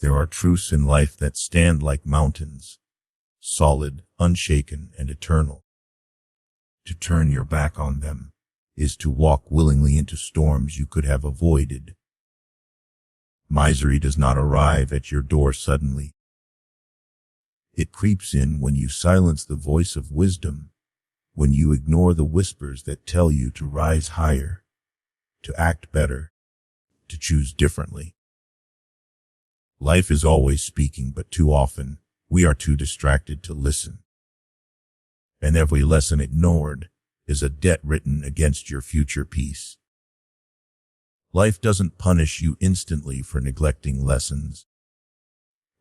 There are truths in life that stand like mountains, solid, unshaken, and eternal. To turn your back on them is to walk willingly into storms you could have avoided. Misery does not arrive at your door suddenly. It creeps in when you silence the voice of wisdom, when you ignore the whispers that tell you to rise higher, to act better, to choose differently. Life is always speaking, but too often we are too distracted to listen. And every lesson ignored is a debt written against your future peace. Life doesn't punish you instantly for neglecting lessons,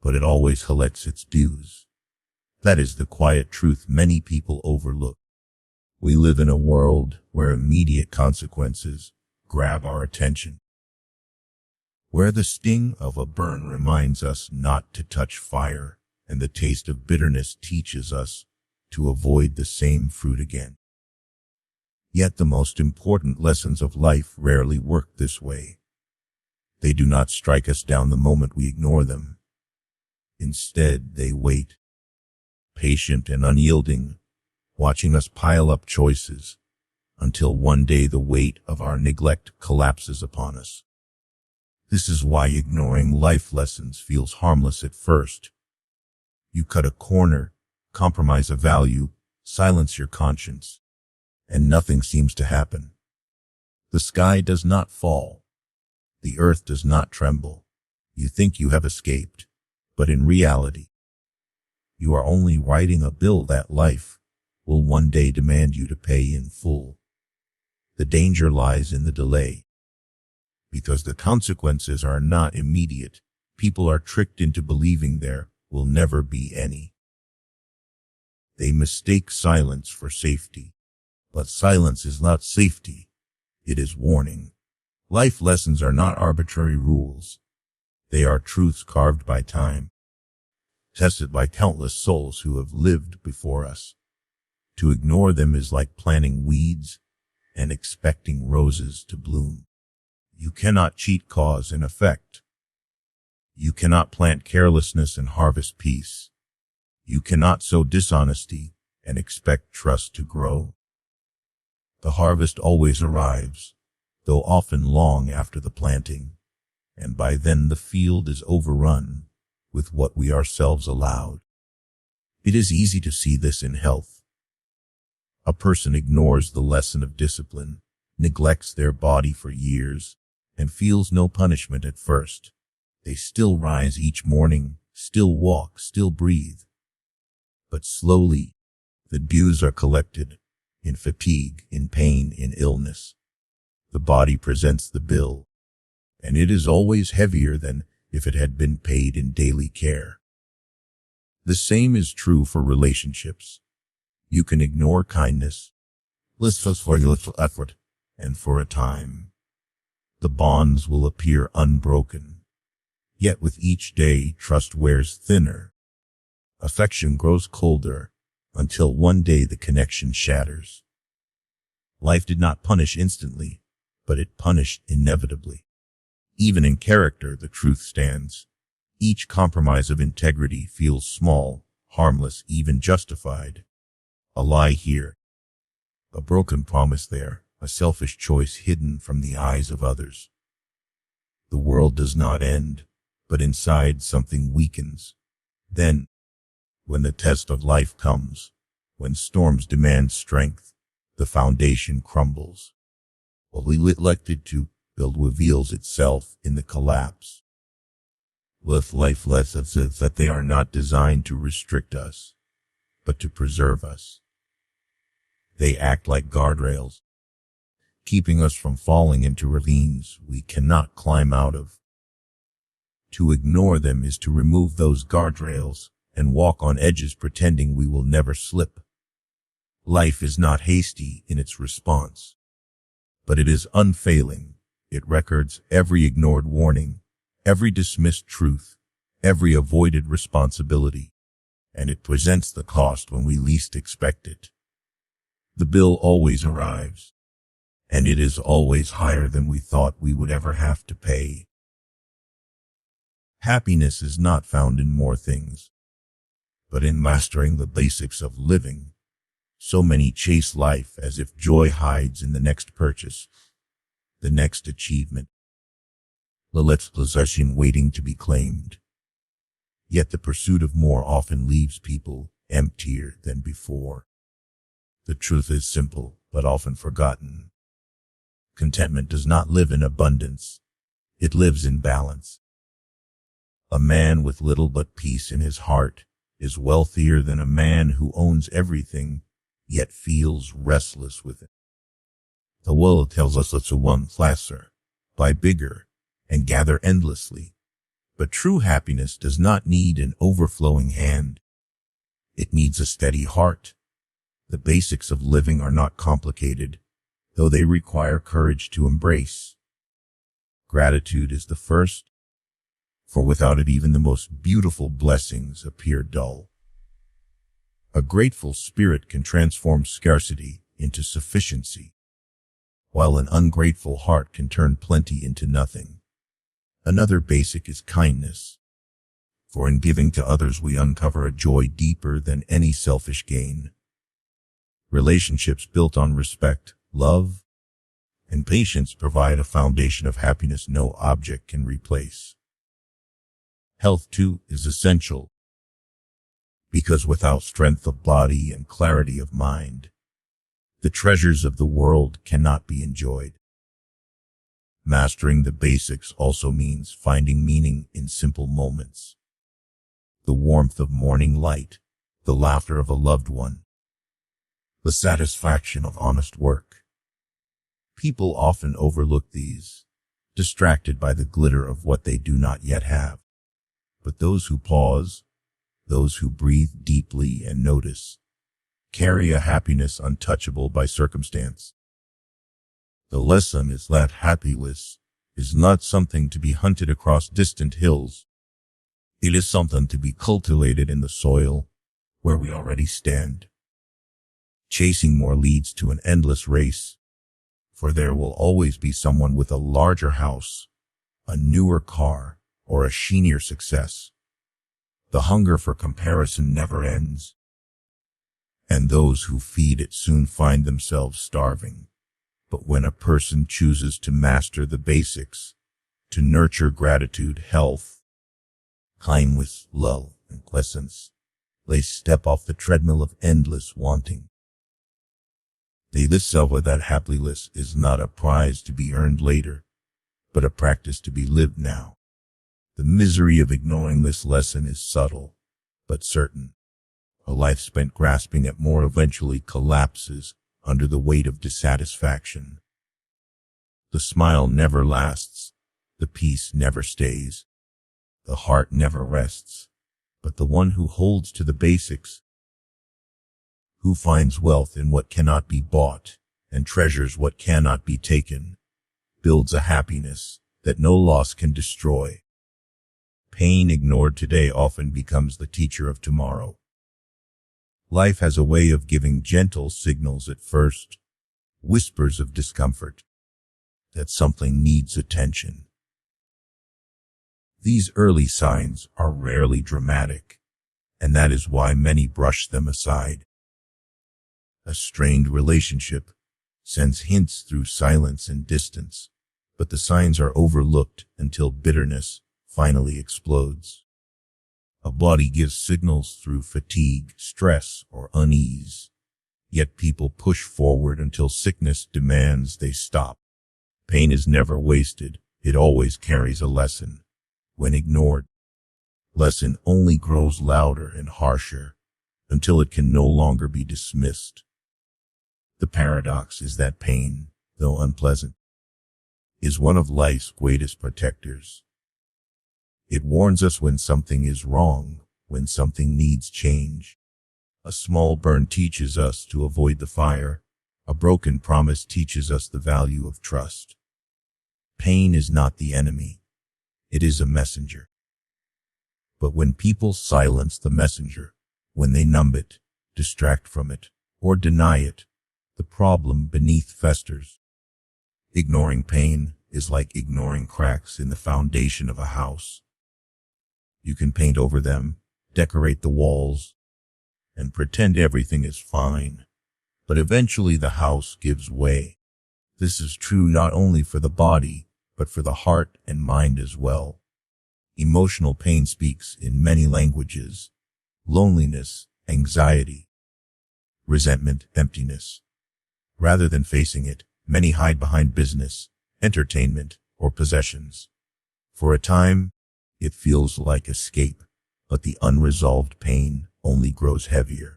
but it always collects its dues. That is the quiet truth many people overlook. We live in a world where immediate consequences grab our attention, where the sting of a burn reminds us not to touch fire, and the taste of bitterness teaches us to avoid the same fruit again. Yet the most important lessons of life rarely work this way. They do not strike us down the moment we ignore them. Instead, they wait, patient and unyielding, watching us pile up choices until one day the weight of our neglect collapses upon us. This is why ignoring life lessons feels harmless at first. You cut a corner, compromise a value, silence your conscience, and nothing seems to happen. The sky does not fall. The earth does not tremble. You think you have escaped, but in reality, you are only writing a bill that life will one day demand you to pay in full. The danger lies in the delay. Because the consequences are not immediate, people are tricked into believing there will never be any. They mistake silence for safety. But silence is not safety. It is warning. Life lessons are not arbitrary rules. They are truths carved by time, tested by countless souls who have lived before us. To ignore them is like planting weeds and expecting roses to bloom. You cannot cheat cause and effect. You cannot plant carelessness and harvest peace. You cannot sow dishonesty and expect trust to grow. The harvest always arrives, though often long after the planting, and by then the field is overrun with what we ourselves allowed. It is easy to see this in health. A person ignores the lesson of discipline, neglects their body for years, and feels no punishment at first. They still rise each morning, still walk, still breathe. But slowly, the dues are collected. In fatigue, in pain, in illness. The body presents the bill, and it is always heavier than if it had been paid in daily care. The same is true for relationships. You can ignore kindness, listen for little effort, and for a time, the bonds will appear unbroken. Yet with each day, trust wears thinner. Affection grows colder, until one day the connection shatters. Life did not punish instantly, but it punished inevitably. Even in character, the truth stands. Each compromise of integrity feels small, harmless, even justified. A lie here, a broken promise there, a selfish choice hidden from the eyes of others. The world does not end, but inside something weakens. Then, when the test of life comes, when storms demand strength, the foundation crumbles. What we elected to build reveals itself in the collapse. With life lessons that they are not designed to restrict us, but to preserve us. They act like guardrails, keeping us from falling into ravines we cannot climb out of. To ignore them is to remove those guardrails and walk on edges pretending we will never slip. Life is not hasty in its response, but it is unfailing. It records every ignored warning, every dismissed truth, every avoided responsibility, and it presents the cost when we least expect it. The bill always arrives, and it is always higher than we thought we would ever have to pay. Happiness is not found in more things, but in mastering the basics of living. So many chase life as if joy hides in the next purchase, the next achievement, the next possession waiting to be claimed. Yet the pursuit of more often leaves people emptier than before. The truth is simple, but often forgotten. Contentment does not live in abundance. It lives in balance. A man with little but peace in his heart is wealthier than a man who owns everything, yet feels restless with it. The world tells us let's one lesser, buy bigger, and gather endlessly. But true happiness does not need an overflowing hand. It needs a steady heart. The basics of living are not complicated, though they require courage to embrace. Gratitude is the first, for without it even the most beautiful blessings appear dull. A grateful spirit can transform scarcity into sufficiency, while an ungrateful heart can turn plenty into nothing. Another basic is kindness, for in giving to others we uncover a joy deeper than any selfish gain. Relationships built on respect, love, and patience provide a foundation of happiness no object can replace. Health, too, is essential, because without strength of body and clarity of mind, the treasures of the world cannot be enjoyed. Mastering the basics also means finding meaning in simple moments. The warmth of morning light, the laughter of a loved one, the satisfaction of honest work. People often overlook these, distracted by the glitter of what they do not yet have. But those who pause, those who breathe deeply and notice, carry a happiness untouchable by circumstance. The lesson is that happiness is not something to be hunted across distant hills. It is something to be cultivated in the soil where we already stand. Chasing more leads to an endless race, for there will always be someone with a larger house, a newer car, or a shinier success. The hunger for comparison never ends, and those who feed it soon find themselves starving. But when a person chooses to master the basics, to nurture gratitude, health, kindness, love, and pleasance, they step off the treadmill of endless wanting. They discover that happiness is not a prize to be earned later, but a practice to be lived now. The misery of ignoring this lesson is subtle, but certain. A life spent grasping at more eventually collapses under the weight of dissatisfaction. The smile never lasts, the peace never stays, the heart never rests, but the one who holds to the basics, who finds wealth in what cannot be bought and treasures what cannot be taken, builds a happiness that no loss can destroy. Pain ignored today often becomes the teacher of tomorrow. Life has a way of giving gentle signals at first, whispers of discomfort, that something needs attention. These early signs are rarely dramatic, and that is why many brush them aside. A strained relationship sends hints through silence and distance, but the signs are overlooked until bitterness finally explodes. A body gives signals through fatigue, stress, or unease, yet people push forward until sickness demands they stop. Pain is never wasted, it always carries a lesson. When ignored, lesson only grows louder and harsher until it can no longer be dismissed. The paradox is that pain, though unpleasant, is one of life's greatest protectors. It warns us when something is wrong, when something needs change. A small burn teaches us to avoid the fire. A broken promise teaches us the value of trust. Pain is not the enemy. It is a messenger. But when people silence the messenger, when they numb it, distract from it, or deny it, the problem beneath festers. Ignoring pain is like ignoring cracks in the foundation of a house. You can paint over them, decorate the walls, and pretend everything is fine. But eventually the house gives way. This is true not only for the body, but for the heart and mind as well. Emotional pain speaks in many languages: loneliness, anxiety, resentment, emptiness. Rather than facing it, many hide behind business, entertainment, or possessions. For a time, it feels like escape, but the unresolved pain only grows heavier.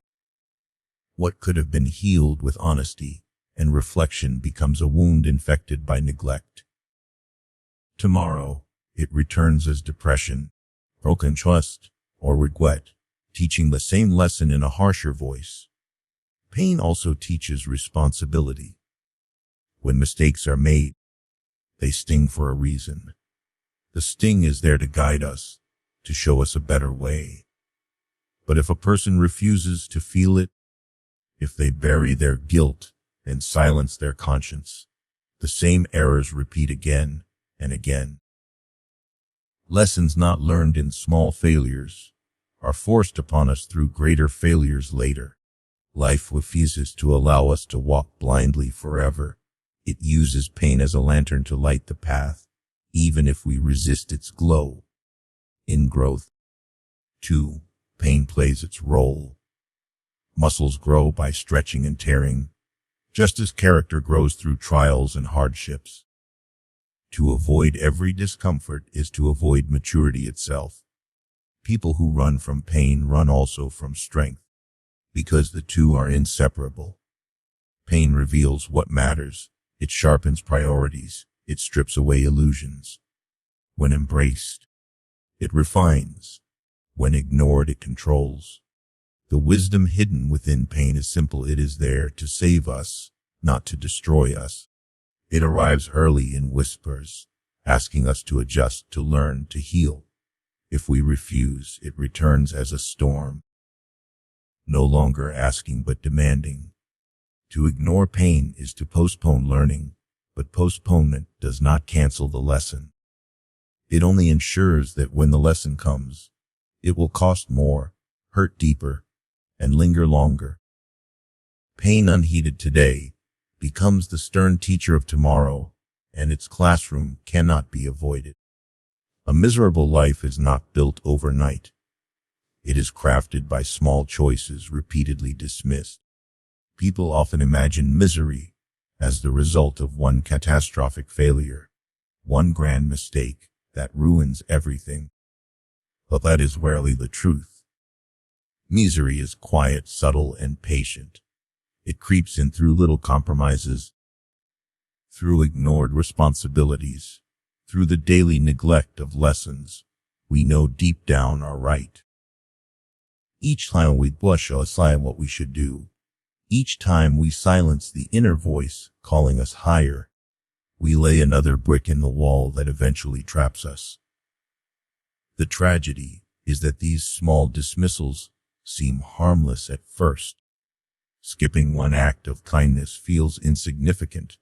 What could have been healed with honesty and reflection becomes a wound infected by neglect. Tomorrow, it returns as depression, broken trust, or regret, teaching the same lesson in a harsher voice. Pain also teaches responsibility. When mistakes are made, they sting for a reason. The sting is there to guide us, to show us a better way. But if a person refuses to feel it, if they bury their guilt and silence their conscience, the same errors repeat again and again. Lessons not learned in small failures are forced upon us through greater failures later. Life refuses to allow us to walk blindly forever. It uses pain as a lantern to light the path, even if we resist its glow. In growth, too, pain plays its role. Muscles grow by stretching and tearing, just as character grows through trials and hardships. To avoid every discomfort is to avoid maturity itself. People who run from pain run also from strength, because the two are inseparable. Pain reveals what matters. It sharpens priorities. It strips away illusions. When embraced, it refines. When ignored, it controls. The wisdom hidden within pain is simple. It is there to save us, not to destroy us. It arrives early in whispers, asking us to adjust, to learn, to heal. If we refuse, it returns as a storm, no longer asking but demanding. To ignore pain is to postpone learning, but postponement does not cancel the lesson. It only ensures that when the lesson comes, it will cost more, hurt deeper, and linger longer. Pain unheeded today becomes the stern teacher of tomorrow, and its classroom cannot be avoided. A miserable life is not built overnight. It is crafted by small choices repeatedly dismissed. People often imagine misery as the result of one catastrophic failure, one grand mistake that ruins everything. But that is rarely the truth. Misery is quiet, subtle, and patient. It creeps in through little compromises, through ignored responsibilities, through the daily neglect of lessons we know deep down are right. Each time we brush aside what we should do, each time we silence the inner voice calling us higher, we lay another brick in the wall that eventually traps us. The tragedy is that these small dismissals seem harmless at first. Skipping one act of kindness feels insignificant.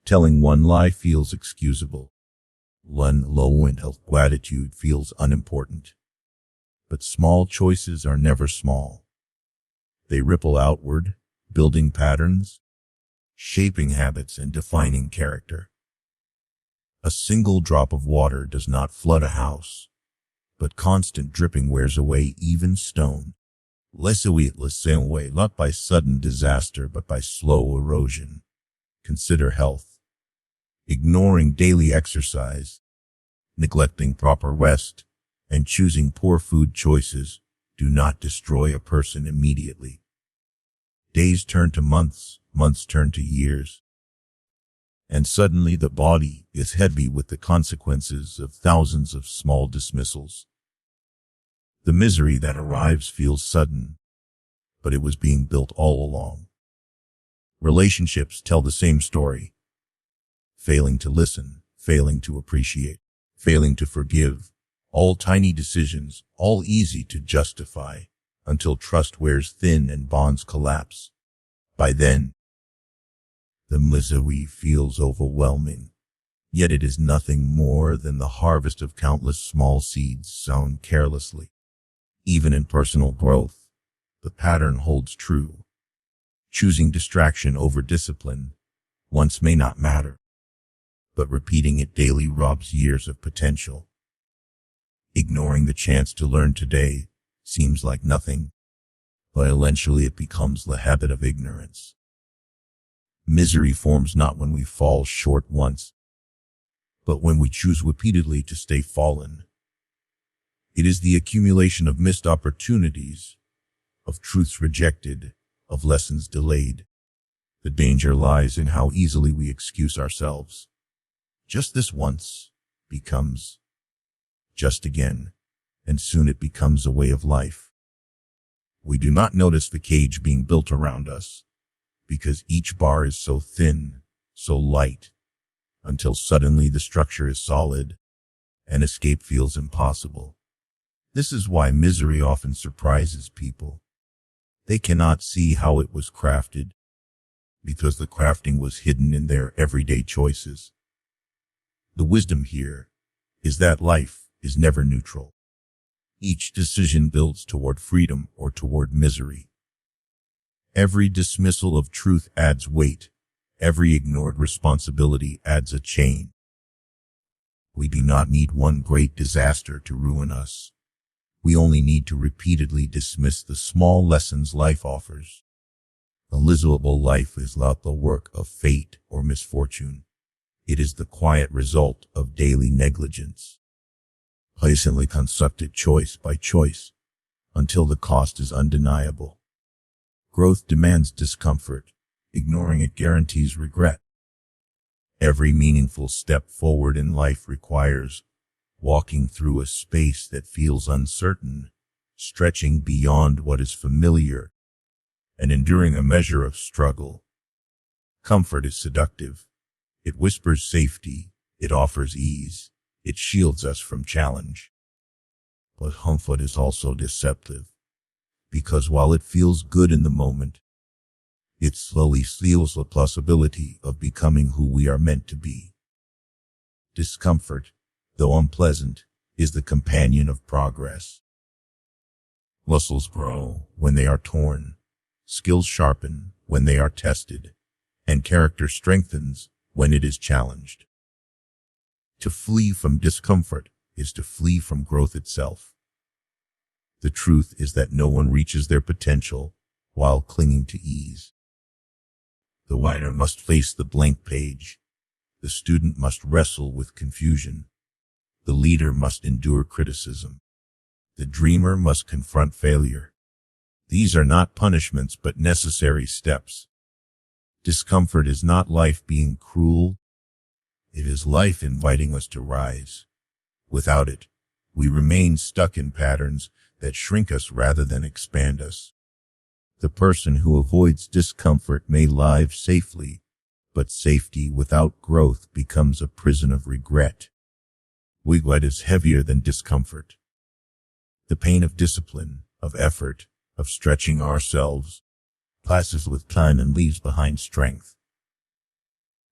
Telling one lie feels excusable. One low-end of gratitude feels unimportant. But small choices are never small. They ripple outward, building patterns, shaping habits, and defining character. A single drop of water does not flood a house, but constant dripping wears away even stone. Way, not by sudden disaster, but by slow erosion. Consider health. Ignoring daily exercise, neglecting proper rest, and choosing poor food choices do not destroy a person immediately. Days turn to months, months turn to years, and suddenly the body is heavy with the consequences of thousands of small dismissals. The misery that arrives feels sudden, but it was being built all along. Relationships tell the same story. Failing to listen, failing to appreciate, failing to forgive, all tiny decisions, all easy to justify, until trust wears thin and bonds collapse. By then, the misery feels overwhelming. Yet it is nothing more than the harvest of countless small seeds sown carelessly. Even in personal growth, the pattern holds true. Choosing distraction over discipline once may not matter, but repeating it daily robs years of potential. Ignoring the chance to learn today seems like nothing, but eventually it becomes the habit of ignorance. Misery forms not when we fall short once, but when we choose repeatedly to stay fallen. It is the accumulation of missed opportunities, of truths rejected, of lessons delayed. The danger lies in how easily we excuse ourselves. Just this once becomes just again, and soon it becomes a way of life. We do not notice the cage being built around us, because each bar is so thin, so light, until suddenly the structure is solid, and escape feels impossible. This is why misery often surprises people. They cannot see how it was crafted, because the crafting was hidden in their everyday choices. The wisdom here is that life is never neutral. Each decision builds toward freedom or toward misery. Every dismissal of truth adds weight. Every ignored responsibility adds a chain. We do not need one great disaster to ruin us. We only need to repeatedly dismiss the small lessons life offers. A miserable life is not the work of fate or misfortune. It is the quiet result of daily negligence, patiently constructed choice by choice, until the cost is undeniable. Growth demands discomfort. Ignoring it guarantees regret. Every meaningful step forward in life requires walking through a space that feels uncertain, stretching beyond what is familiar, and enduring a measure of struggle. Comfort is seductive. It whispers safety. It offers ease. It shields us from challenge. But comfort is also deceptive, because while it feels good in the moment, it slowly steals the possibility of becoming who we are meant to be. Discomfort, though unpleasant, is the companion of progress. Muscles grow when they are torn, skills sharpen when they are tested, and character strengthens when it is challenged. To flee from discomfort is to flee from growth itself. The truth is that no one reaches their potential while clinging to ease. The writer must face the blank page. The student must wrestle with confusion. The leader must endure criticism. The dreamer must confront failure. These are not punishments but necessary steps. Discomfort is not life being cruel. It is life inviting us to rise. Without it, we remain stuck in patterns that shrink us rather than expand us. The person who avoids discomfort may live safely, but safety without growth becomes a prison of regret. Regret is heavier than discomfort. The pain of discipline, of effort, of stretching ourselves, passes with time and leaves behind strength.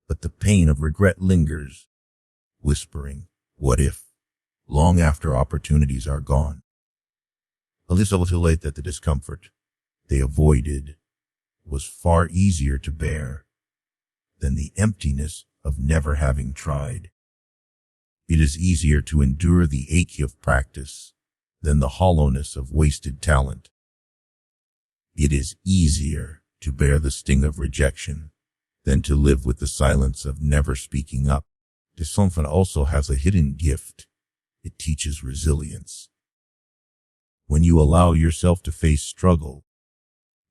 But the pain of regret lingers, whispering, "What if?" long after opportunities are gone. A little too late that the discomfort they avoided was far easier to bear than the emptiness of never having tried. It is easier to endure the ache of practice than the hollowness of wasted talent. It is easier to bear the sting of rejection than to live with the silence of never speaking up. Discomfort also has a hidden gift. It teaches resilience. When you allow yourself to face struggle,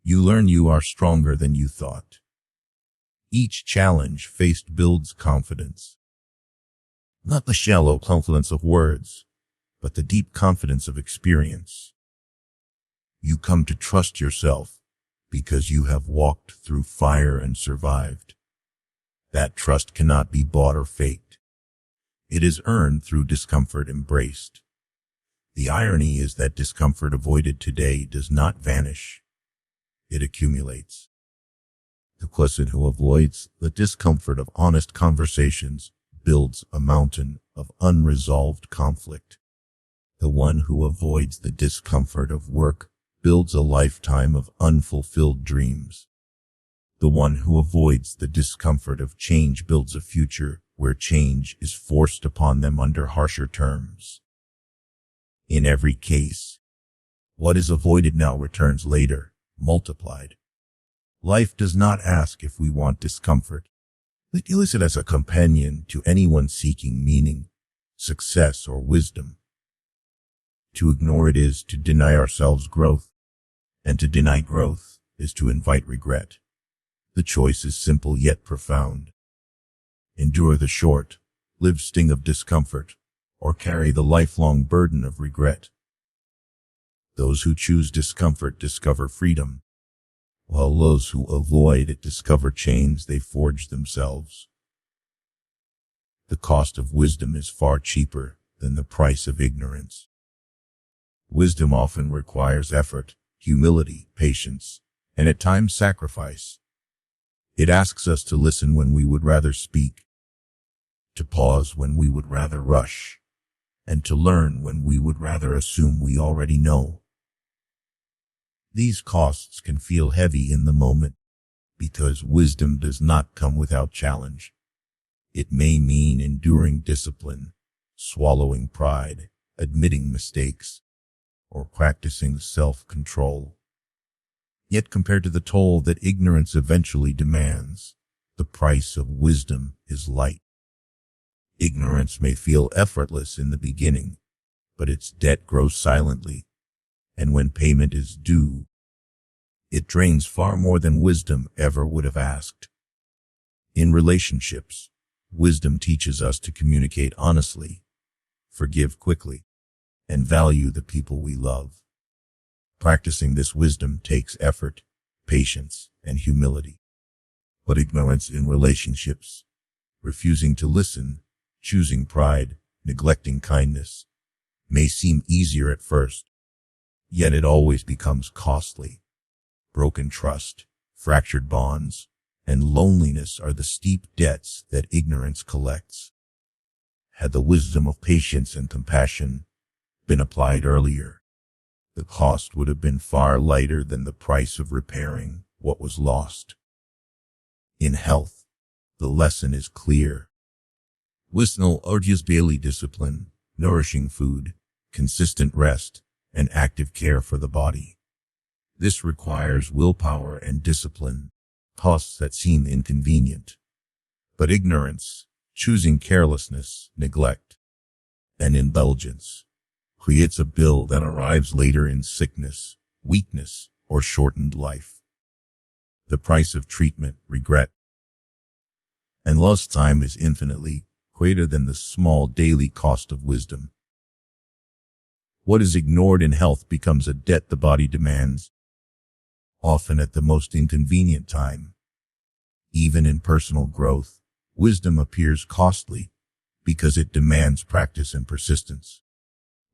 you learn you are stronger than you thought. Each challenge faced builds confidence. Not the shallow confidence of words, but the deep confidence of experience. You come to trust yourself because you have walked through fire and survived. That trust cannot be bought or faked. It is earned through discomfort embraced. The irony is that discomfort avoided today does not vanish. It accumulates. The person who avoids the discomfort of honest conversations builds a mountain of unresolved conflict. The one who avoids the discomfort of work builds a lifetime of unfulfilled dreams. The one who avoids the discomfort of change builds a future where change is forced upon them under harsher terms. In every case, what is avoided now returns later, multiplied. Life does not ask if we want discomfort. It deals it as a companion to anyone seeking meaning, success, or wisdom. To ignore it is to deny ourselves growth, and to deny growth is to invite regret. The choice is simple yet profound. Endure the short-lived sting of discomfort, or carry the lifelong burden of regret. Those who choose discomfort discover freedom, while those who avoid it discover chains they forge themselves. The cost of wisdom is far cheaper than the price of ignorance. Wisdom often requires effort, humility, patience, and at times sacrifice. It asks us to listen when we would rather speak, to pause when we would rather rush, and to learn when we would rather assume we already know. These costs can feel heavy in the moment, because wisdom does not come without challenge. It may mean enduring discipline, swallowing pride, admitting mistakes, or practicing self-control. Yet compared to the toll that ignorance eventually demands, the price of wisdom is light. Ignorance may feel effortless in the beginning, but its debt grows silently, and when payment is due, it drains far more than wisdom ever would have asked. In relationships, wisdom teaches us to communicate honestly, forgive quickly, and value the people we love. Practicing this wisdom takes effort, patience, and humility. But ignorance in relationships, refusing to listen, choosing pride, neglecting kindness, may seem easier at first, yet it always becomes costly. Broken trust, fractured bonds, and loneliness are the steep debts that ignorance collects. Had the wisdom of patience and compassion been applied earlier, the cost would have been far lighter than the price of repairing what was lost. In health, the lesson is clear. Wisdom urges daily discipline, nourishing food, consistent rest, and active care for the body. This requires willpower and discipline, costs that seem inconvenient. But ignorance, choosing carelessness, neglect, and indulgence, creates a bill that arrives later in sickness, weakness, or shortened life. The price of treatment, regret, and lost time is infinitely greater than the small daily cost of wisdom. What is ignored in health becomes a debt the body demands, often at the most inconvenient time. Even in personal growth, wisdom appears costly because it demands practice and persistence.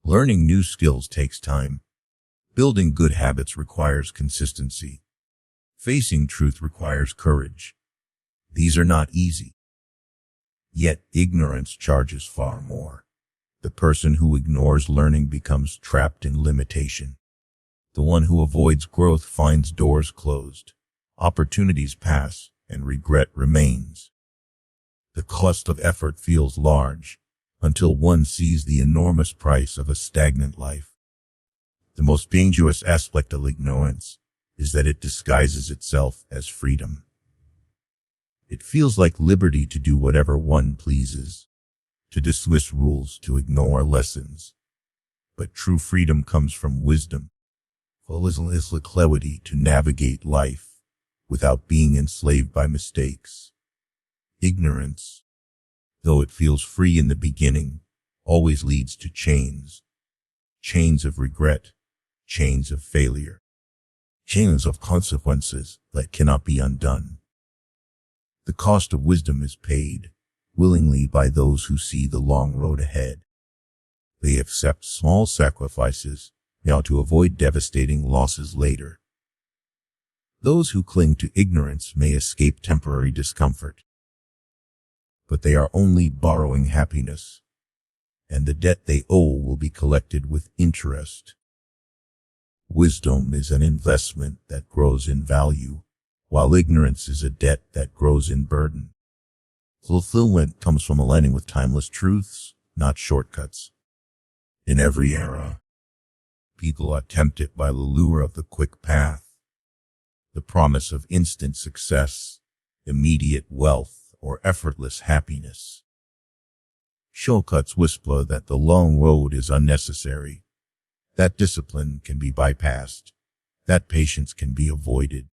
Learning new skills takes time. Building good habits requires consistency. Facing truth requires courage. These are not easy. Yet ignorance charges far more. The person who ignores learning becomes trapped in limitation. The one who avoids growth finds doors closed, opportunities pass, and regret remains. The cost of effort feels large until one sees the enormous price of a stagnant life. The most dangerous aspect of ignorance is that it disguises itself as freedom. It feels like liberty to do whatever one pleases, to dismiss rules, to ignore lessons. But true freedom comes from wisdom. Wisdom is the clarity to navigate life without being enslaved by mistakes. Ignorance, though it feels free in the beginning, always leads to chains. Chains of regret, chains of failure, chains of consequences that cannot be undone. The cost of wisdom is paid willingly by those who see the long road ahead. They accept small sacrifices now to avoid devastating losses later. Those who cling to ignorance may escape temporary discomfort, but they are only borrowing happiness, and the debt they owe will be collected with interest. Wisdom is an investment that grows in value, while ignorance is a debt that grows in burden. Fulfillment comes from aligning with timeless truths, not shortcuts. In every era, people are tempted by the lure of the quick path, the promise of instant success, immediate wealth, or effortless happiness. Shortcuts whisper that the long road is unnecessary, that discipline can be bypassed, that patience can be avoided.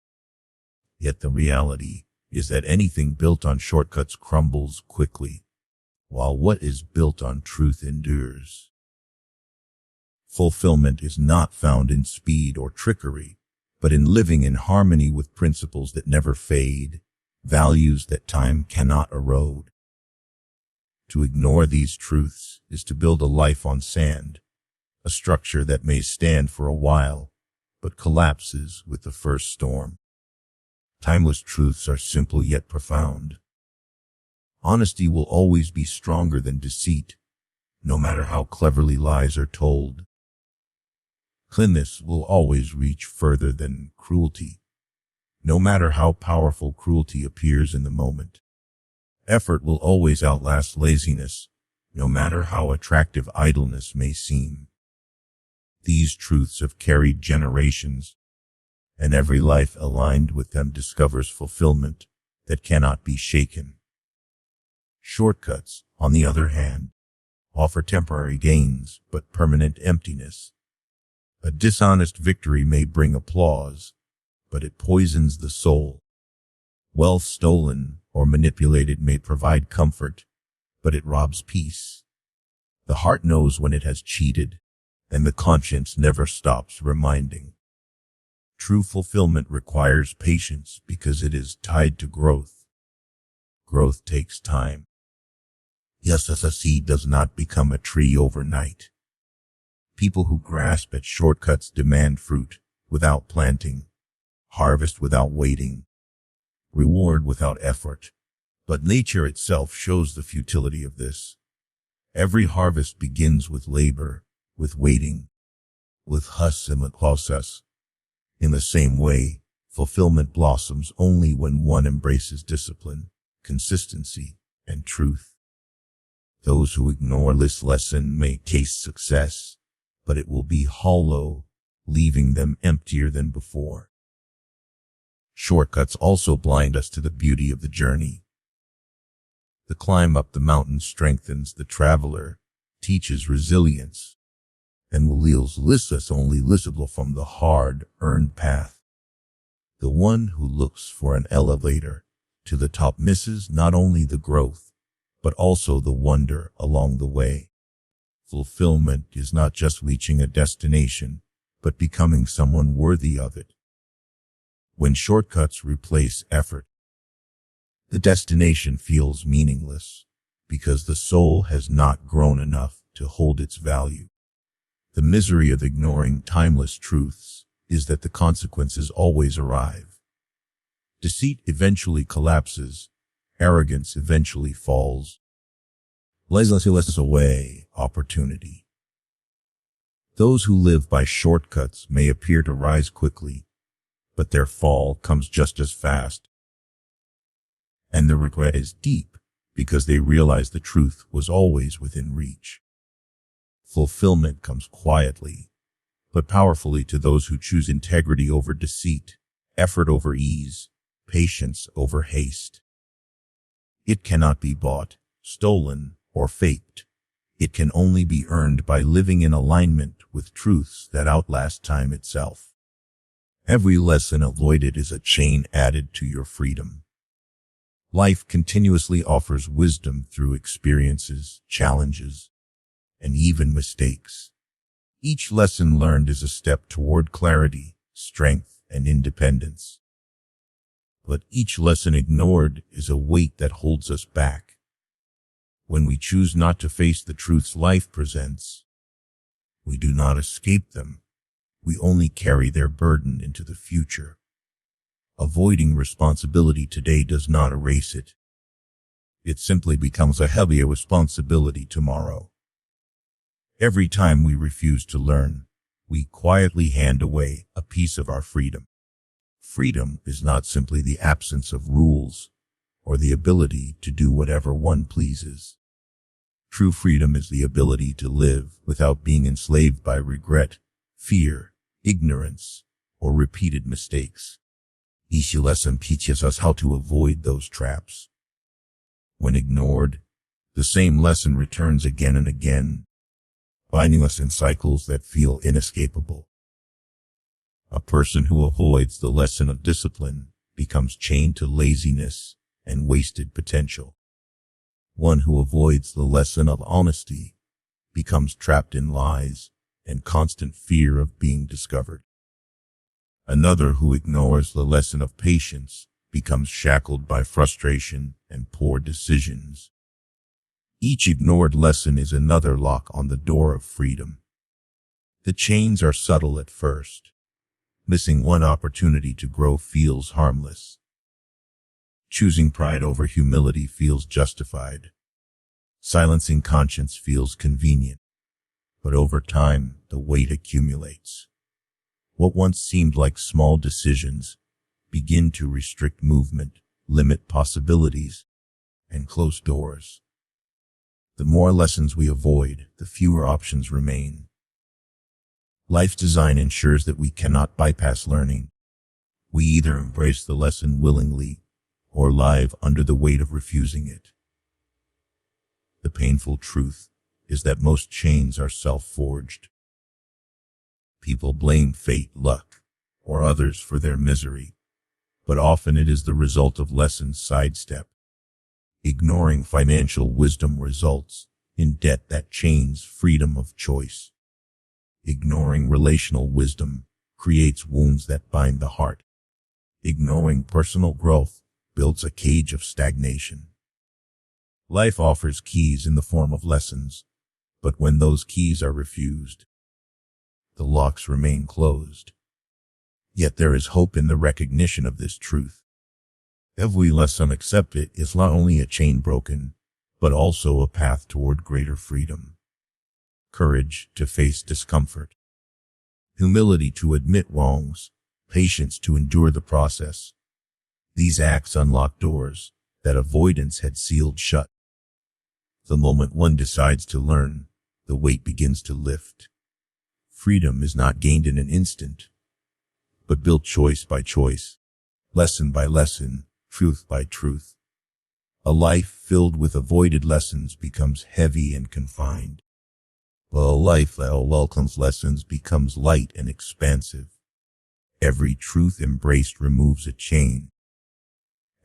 Yet the reality is that anything built on shortcuts crumbles quickly, while what is built on truth endures. Fulfillment is not found in speed or trickery, but in living in harmony with principles that never fade, values that time cannot erode. To ignore these truths is to build a life on sand, a structure that may stand for a while, but collapses with the first storm. Timeless truths are simple yet profound. Honesty will always be stronger than deceit, no matter how cleverly lies are told. Cleanness will always reach further than cruelty, no matter how powerful cruelty appears in the moment. Effort will always outlast laziness, no matter how attractive idleness may seem. These truths have carried generations, and every life aligned with them discovers fulfillment that cannot be shaken. Shortcuts, on the other hand, offer temporary gains but permanent emptiness. A dishonest victory may bring applause, but it poisons the soul. Wealth stolen or manipulated may provide comfort, but it robs peace. The heart knows when it has cheated, and the conscience never stops reminding. True fulfillment requires patience because it is tied to growth. Growth takes time. Yes, as a seed does not become a tree overnight. People who grasp at shortcuts demand fruit without planting, harvest without waiting, reward without effort. But nature itself shows the futility of this. Every harvest begins with labor, with waiting, with hustle and with process. In the same way, fulfillment blossoms only when one embraces discipline, consistency, and truth. Those who ignore this lesson may taste success, but it will be hollow, leaving them emptier than before. Shortcuts also blind us to the beauty of the journey. The climb up the mountain strengthens the traveler, teaches resilience, and reveals us only visible from the hard-earned path. The one who looks for an elevator to the top misses not only the growth, but also the wonder along the way. Fulfillment is not just reaching a destination, but becoming someone worthy of it. When shortcuts replace effort, the destination feels meaningless because the soul has not grown enough to hold its value. The misery of ignoring timeless truths is that the consequences always arrive. Deceit eventually collapses, arrogance eventually falls. Laziness is away opportunity. Those who live by shortcuts may appear to rise quickly, but their fall comes just as fast. And the regret is deep because they realize the truth was always within reach. Fulfillment comes quietly, but powerfully to those who choose integrity over deceit, effort over ease, patience over haste. It cannot be bought, stolen, or faked. It can only be earned by living in alignment with truths that outlast time itself. Every lesson avoided is a chain added to your freedom. Life continuously offers wisdom through experiences, challenges, and even mistakes. Each lesson learned is a step toward clarity, strength, and independence. But each lesson ignored is a weight that holds us back. When we choose not to face the truths life presents, we do not escape them. We only carry their burden into the future. Avoiding responsibility today does not erase it. It simply becomes a heavier responsibility tomorrow. Every time we refuse to learn, we quietly hand away a piece of our freedom. Freedom is not simply the absence of rules or the ability to do whatever one pleases. True freedom is the ability to live without being enslaved by regret, fear, ignorance, or repeated mistakes. Each lesson teaches us how to avoid those traps. When ignored, the same lesson returns again and again, binding us in cycles that feel inescapable. A person who avoids the lesson of discipline becomes chained to laziness and wasted potential. One who avoids the lesson of honesty becomes trapped in lies and constant fear of being discovered. Another who ignores the lesson of patience becomes shackled by frustration and poor decisions. Each ignored lesson is another lock on the door of freedom. The chains are subtle at first. Missing one opportunity to grow feels harmless. Choosing pride over humility feels justified. Silencing conscience feels convenient. But over time, the weight accumulates. What once seemed like small decisions begin to restrict movement, limit possibilities, and close doors. The more lessons we avoid, the fewer options remain. Life's design ensures that we cannot bypass learning. We either embrace the lesson willingly or live under the weight of refusing it. The painful truth is that most chains are self-forged. People blame fate, luck, or others for their misery, but often it is the result of lessons sidestepped. Ignoring financial wisdom results in debt that chains freedom of choice. Ignoring relational wisdom creates wounds that bind the heart. Ignoring personal growth builds a cage of stagnation. Life offers keys in the form of lessons, but when those keys are refused, the locks remain closed. Yet there is hope in the recognition of this truth. Every lesson accepted is not only a chain broken, but also a path toward greater freedom. Courage to face discomfort. Humility to admit wrongs. Patience to endure the process. These acts unlock doors that avoidance had sealed shut. The moment one decides to learn, the weight begins to lift. Freedom is not gained in an instant, but built choice by choice, lesson by lesson, truth by truth. A life filled with avoided lessons becomes heavy and confined, while a life that welcomes lessons becomes light and expansive. Every truth embraced removes a chain.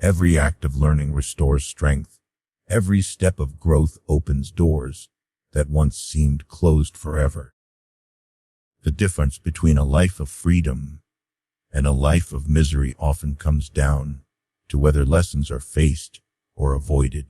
Every act of learning restores strength. Every step of growth opens doors that once seemed closed forever. The difference between a life of freedom and a life of misery often comes down to whether lessons are faced or avoided.